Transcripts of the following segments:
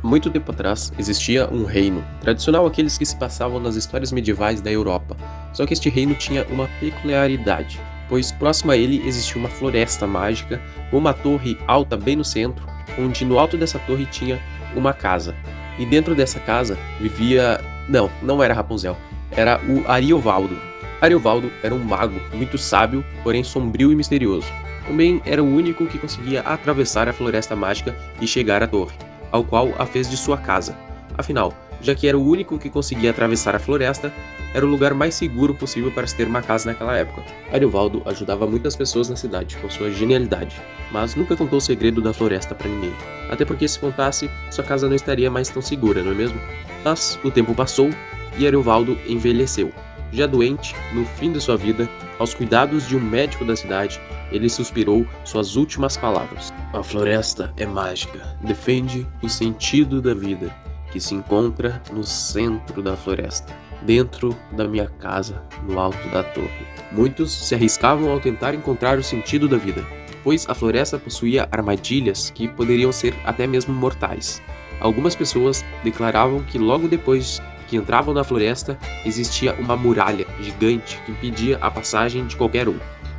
Muito tempo atrás, existia um reino, tradicional aqueles que se passavam nas histórias medievais da Europa. Só que este reino tinha uma peculiaridade, pois próximo a ele existia uma floresta mágica com uma torre alta bem no centro, onde no alto dessa torre tinha uma casa. E dentro dessa casa vivia... não era Rapunzel, era o Ariovaldo. Ariovaldo era um mago muito sábio, porém sombrio e misterioso. Também era o único que conseguia atravessar a floresta mágica e chegar à torre, ao qual a fez de sua casa. Afinal, já que era o único que conseguia atravessar a floresta, era o lugar mais seguro possível para se ter uma casa naquela época. Ariovaldo ajudava muitas pessoas na cidade com sua genialidade, mas nunca contou o segredo da floresta para ninguém. Até porque se contasse, sua casa não estaria mais tão segura, não é mesmo? Mas o tempo passou e Ariovaldo envelheceu. Já doente, no fim de sua vida, aos cuidados de um médico da cidade, ele suspirou suas últimas palavras. A floresta é mágica, defende o sentido da vida, que se encontra no centro da floresta, dentro da minha casa, no alto da torre. Muitos se arriscavam ao tentar encontrar o sentido da vida, pois a floresta possuía armadilhas que poderiam ser até mesmo mortais. Algumas pessoas declaravam que logo depois que entravam na floresta, existia uma muralha gigante que impedia a passagem de qualquer um.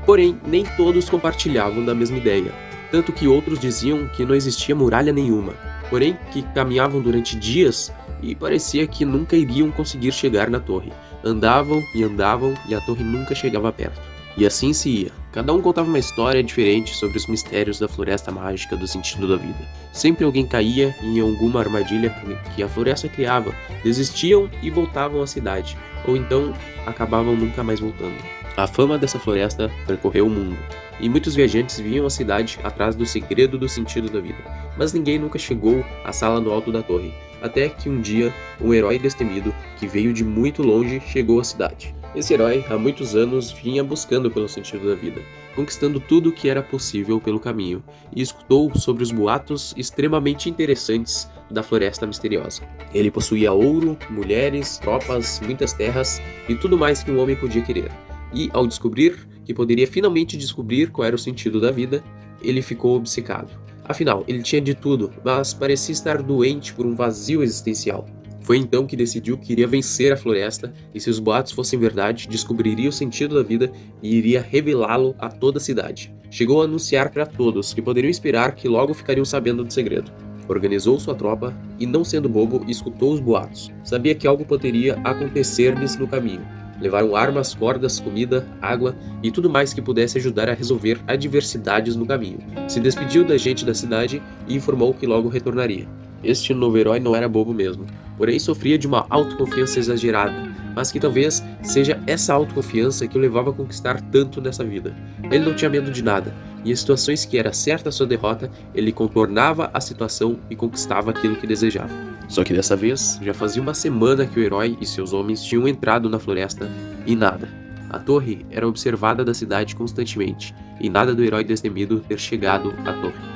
Porém, nem todos compartilhavam da mesma ideia, tanto que outros diziam que não existia muralha nenhuma, porém que caminhavam durante dias e parecia que nunca iriam conseguir chegar na torre. Andavam e a torre nunca chegava perto. E assim se ia. Cada um contava uma história diferente sobre os mistérios da floresta mágica do sentido da vida. Sempre alguém caía em alguma armadilha que a floresta criava, desistiam e voltavam à cidade, ou então acabavam nunca mais voltando. A fama dessa floresta percorreu o mundo, e muitos viajantes vinham à cidade atrás do segredo do sentido da vida. Mas ninguém nunca chegou à sala no alto da torre, até que um dia, um herói destemido, que veio de muito longe, chegou à cidade. Esse herói, há muitos anos, vinha buscando pelo sentido da vida, conquistando tudo o que era possível pelo caminho, e escutou sobre os boatos extremamente interessantes da floresta misteriosa. Ele possuía ouro, mulheres, tropas, muitas terras e tudo mais que um homem podia querer. E, ao descobrir que poderia finalmente descobrir qual era o sentido da vida, ele ficou obcecado. Afinal, ele tinha de tudo, mas parecia estar doente por um vazio existencial. Foi então que decidiu que iria vencer a floresta e, se os boatos fossem verdade, descobriria o sentido da vida e iria revelá-lo a toda a cidade. Chegou a anunciar para todos que poderiam esperar que logo ficariam sabendo do segredo. Organizou sua tropa e, não sendo bobo, escutou os boatos. Sabia que algo poderia acontecer-lhes no caminho. Levaram armas, cordas, comida, água e tudo mais que pudesse ajudar a resolver adversidades no caminho. Se despediu da gente da cidade e informou que logo retornaria. Este novo herói não era bobo mesmo, porém sofria de uma autoconfiança exagerada, mas que talvez seja essa autoconfiança que o levava a conquistar tanto nessa vida. Ele não tinha medo de nada, e em situações que era certa a sua derrota, ele contornava a situação e conquistava aquilo que desejava. Só que dessa vez, já fazia uma semana que o herói e seus homens tinham entrado na floresta, e nada. A torre era observada da cidade constantemente, e nada do herói destemido ter chegado à torre.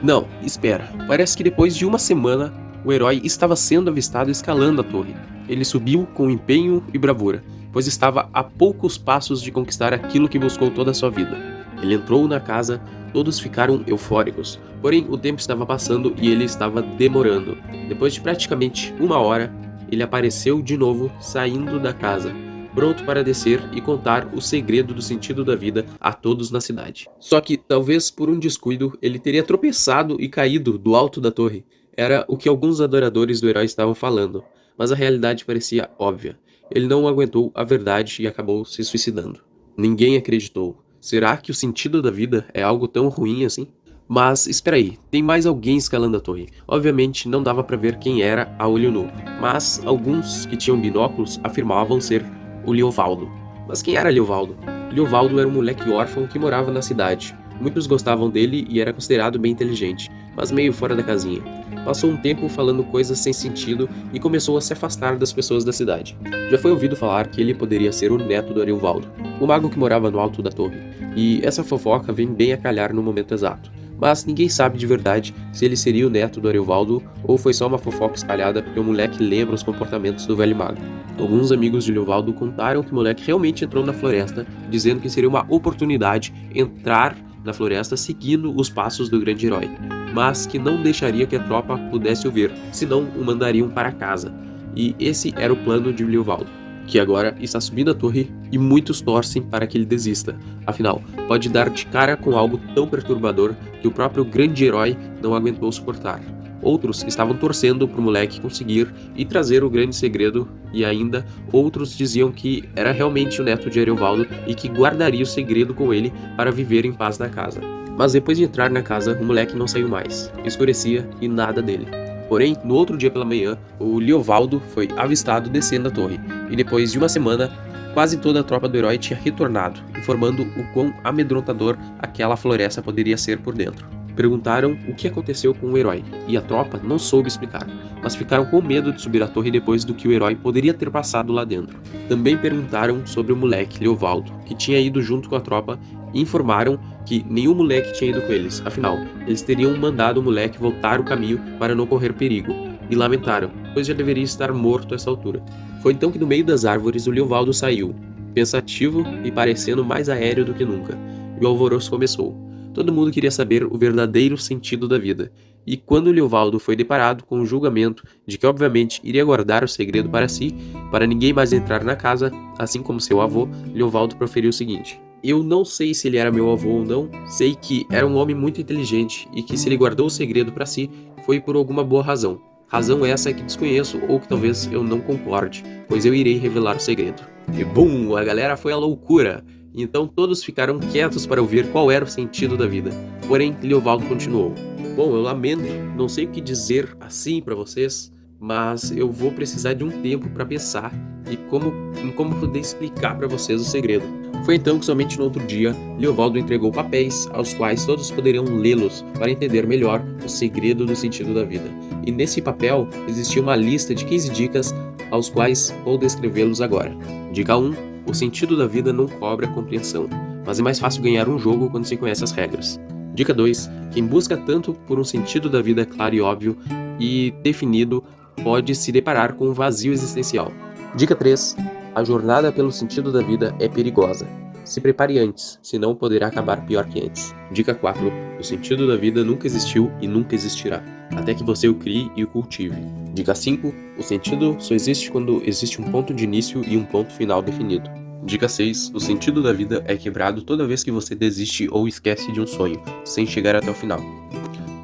Não, espera. Parece que depois de uma semana, o herói estava sendo avistado escalando a torre. Ele subiu com empenho e bravura, pois estava a poucos passos de conquistar aquilo que buscou toda a sua vida. Ele entrou na casa, todos ficaram eufóricos, porém o tempo estava passando e ele estava demorando. Depois de praticamente uma hora, ele apareceu de novo saindo da casa, pronto para descer e contar o segredo do sentido da vida a todos na cidade. Só que, talvez por um descuido, ele teria tropeçado e caído do alto da torre. Era o que alguns adoradores do herói estavam falando, mas a realidade parecia óbvia. Ele não aguentou a verdade e acabou se suicidando. Ninguém acreditou. Será que o sentido da vida é algo tão ruim assim? Mas, espera aí, tem mais alguém escalando a torre. Obviamente não dava para ver quem era a olho nu, mas alguns que tinham binóculos afirmavam ser o Liovaldo. Mas quem era Liovaldo? Liovaldo era um moleque órfão que morava na cidade. Muitos gostavam dele e era considerado bem inteligente, mas meio fora da casinha. Passou um tempo falando coisas sem sentido e começou a se afastar das pessoas da cidade. Já foi ouvido falar que ele poderia ser o neto do Ariovaldo, o mago que morava no alto da torre, e essa fofoca vem bem a calhar no momento exato. Mas ninguém sabe de verdade se ele seria o neto do Ariovaldo ou foi só uma fofoca espalhada porque o moleque lembra os comportamentos do velho mago. Alguns amigos de Liovaldo contaram que o moleque realmente entrou na floresta, dizendo que seria uma oportunidade entrar na floresta seguindo os passos do grande herói. mas que não deixaria que a tropa pudesse ouvir, senão o mandariam para casa. E esse era o plano de Leovaldo, que agora está subindo a torre e muitos torcem para que ele desista. Afinal, pode dar de cara com algo tão perturbador que o próprio grande herói não aguentou suportar. Outros estavam torcendo para o moleque conseguir e trazer o grande segredo, e ainda outros diziam que era realmente o neto de Ariovaldo e que guardaria o segredo com ele para viver em paz na casa. Mas depois de entrar na casa, o moleque não saiu mais. Escurecia e nada dele. Porém, no outro dia pela manhã, o Leovaldo foi avistado descendo a torre, e depois de uma semana, quase toda a tropa do herói tinha retornado, informando o quão amedrontador aquela floresta poderia ser por dentro. Perguntaram o que aconteceu com o herói, e a tropa não soube explicar, mas ficaram com medo de subir a torre depois do que o herói poderia ter passado lá dentro. Também perguntaram sobre o moleque Leovaldo, que tinha ido junto com a tropa, e informaram que nenhum moleque tinha ido com eles, afinal, eles teriam mandado o moleque voltar o caminho para não correr perigo, e lamentaram, pois já deveria estar morto a essa altura. Foi então que no meio das árvores o Leovaldo saiu, pensativo e parecendo mais aéreo do que nunca, e o alvoroço começou. Todo mundo queria saber o verdadeiro sentido da vida, e quando Leovaldo foi deparado com o julgamento de que obviamente iria guardar o segredo para si, para ninguém mais entrar na casa, assim como seu avô, Leovaldo proferiu o seguinte: "Eu não sei se ele era meu avô ou não, sei que era um homem muito inteligente e que se ele guardou o segredo para si, foi por alguma boa razão. Razão essa que desconheço ou que talvez eu não concorde, pois eu irei revelar o segredo." E bum, a galera foi à loucura. Então todos ficaram quietos para ouvir qual era o sentido da vida. Porém, Leovaldo continuou: "Bom, eu lamento, não sei o que dizer assim para vocês, mas eu vou precisar de um tempo para pensar e em como poder explicar para vocês o segredo." Foi então que somente no outro dia, Leovaldo entregou papéis aos quais todos poderiam lê-los para entender melhor o segredo do sentido da vida. E nesse papel existia uma lista de 15 dicas aos quais vou descrevê-los agora. Dica 1. O sentido da vida não cobra compreensão, mas é mais fácil ganhar um jogo quando se conhece as regras. Dica 2. Quem busca tanto por um sentido da vida claro e óbvio e definido pode se deparar com um vazio existencial. Dica 3. A jornada pelo sentido da vida é perigosa. Se prepare antes, senão poderá acabar pior que antes. Dica 4. O sentido da vida nunca existiu e nunca existirá, até que você o crie e o cultive. Dica 5. O sentido só existe quando existe um ponto de início e um ponto final definido. Dica 6. O sentido da vida é quebrado toda vez que você desiste ou esquece de um sonho, sem chegar até o final.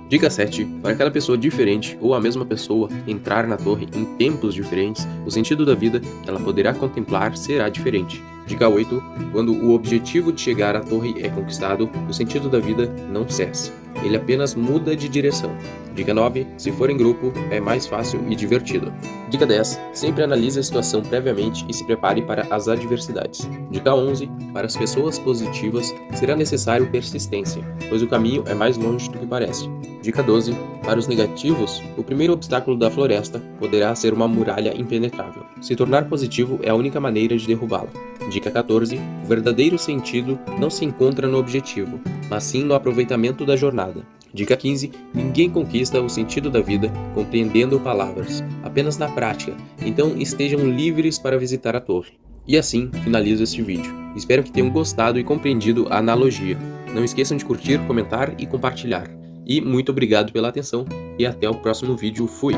Dica 7. Para cada pessoa diferente ou a mesma pessoa entrar na torre em tempos diferentes, o sentido da vida que ela poderá contemplar será diferente. Dica 8. Quando o objetivo de chegar à torre é conquistado, o sentido da vida não cessa. Ele apenas muda de direção. Dica 9. Se for em grupo, é mais fácil e divertido. Dica 10. Sempre analise a situação previamente e se prepare para as adversidades. Dica 11. Para as pessoas positivas, será necessário persistência, pois o caminho é mais longe do que parece. Dica 12. Para os negativos, o primeiro obstáculo da floresta poderá ser uma muralha impenetrável. Se tornar positivo é a única maneira de derrubá-la. Dica 14. O verdadeiro sentido não se encontra no objetivo, mas sim no aproveitamento da jornada. Dica 15. Ninguém conquista o sentido da vida compreendendo palavras, apenas na prática, então estejam livres para visitar a torre. E assim finalizo este vídeo. Espero que tenham gostado e compreendido a analogia. Não esqueçam de curtir, comentar e compartilhar. E muito obrigado pela atenção e até o próximo vídeo. Fui!